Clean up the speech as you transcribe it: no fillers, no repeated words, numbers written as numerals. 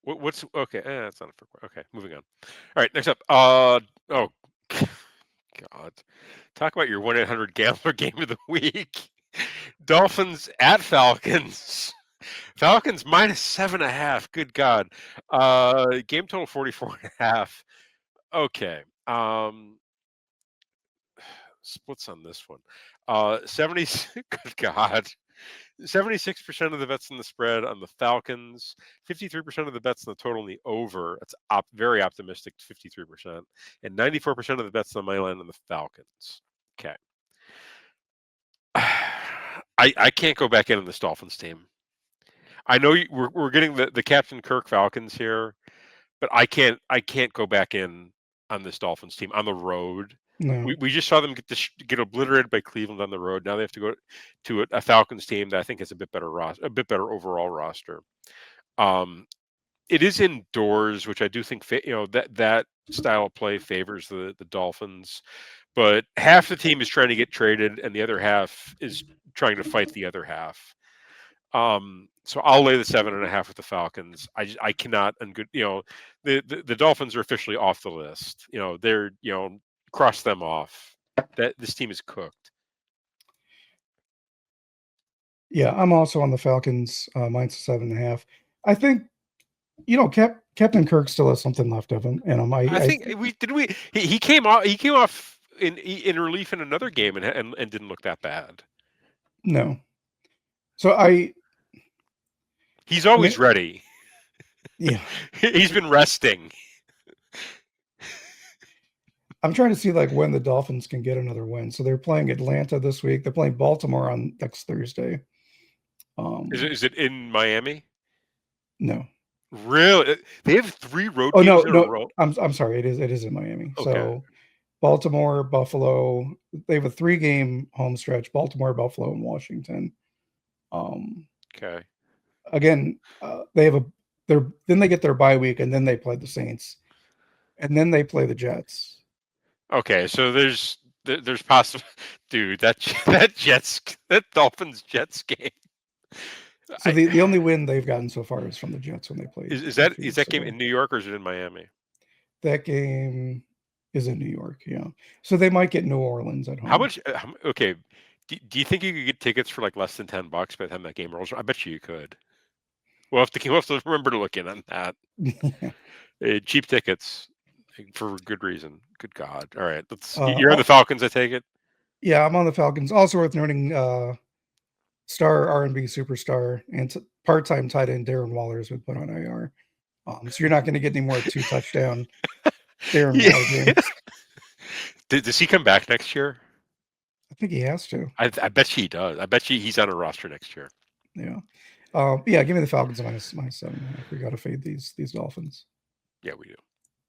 What's okay? That's not a fair question. Okay, moving on. All right, next up. Oh, God. Talk about your 1-800 gambler game of the week. Dolphins at Falcons. Falcons -7.5. Good God. Game total 44.5. Okay. Splits on this one. 70. Good God. 76% of the bets in the spread on the Falcons, 53% of the bets in the total in the over. That's very optimistic, 53%, and 94% of the bets on the money line on the Falcons. Okay. I can't go back in on this Dolphins team. I know we're getting the Captain Kirk Falcons here, but I can't go back in on this Dolphins team on the road. No. We just saw them get obliterated by Cleveland on the road. Now they have to go to a Falcons team that I think has a bit better overall roster. It is indoors, which I do think that style of play favors the Dolphins. But half the team is trying to get traded, and the other half is trying to fight the other half. So I'll lay the 7.5 with the Falcons. I cannot ungood. The Dolphins are officially off the list. They're cross them off. That this team is cooked. Yeah, I'm also on the Falcons -7.5. I think Captain Kirk still has something left of him, and I think he came off in relief in another game and didn't look that bad. No. So He's always ready. Yeah. He's been resting. I'm trying to see when the Dolphins can get another win. So they're playing Atlanta this week. They're playing Baltimore on next Thursday. Is it in Miami? No. Really? They have 3 road Oh games no, in a row. I'm sorry. It is in Miami. Okay. So Baltimore, Buffalo. They have a 3-game home stretch: Baltimore, Buffalo, and Washington. Okay. Again, then they get their bye week, and then they play the Saints, and then they play the Jets. Okay, so there's possible, dude. That Dolphins Jets game. So the only win they've gotten so far is from the Jets when they played. Is that game in New York or is it in Miami? That game is in New York, yeah. So they might get New Orleans at home. How much? Okay, do you think you could get tickets for less than $10 by the time that game rolls? I bet you could. We'll have to remember to look in on that. Cheap tickets for good reason. Good God! All right, you're on the Falcons. I take it. Yeah, I'm on the Falcons. Also worth noting, star R&B superstar and part-time tight end Darren Waller has been put on IR. So you're not going to get any more 2-touchdown Darren Waller games. Does he come back next year? I think he has to. I bet he does. I bet he's on a roster next year. Yeah. Yeah, give me the Falcons -7.5. We got to fade these Dolphins. Yeah, we do.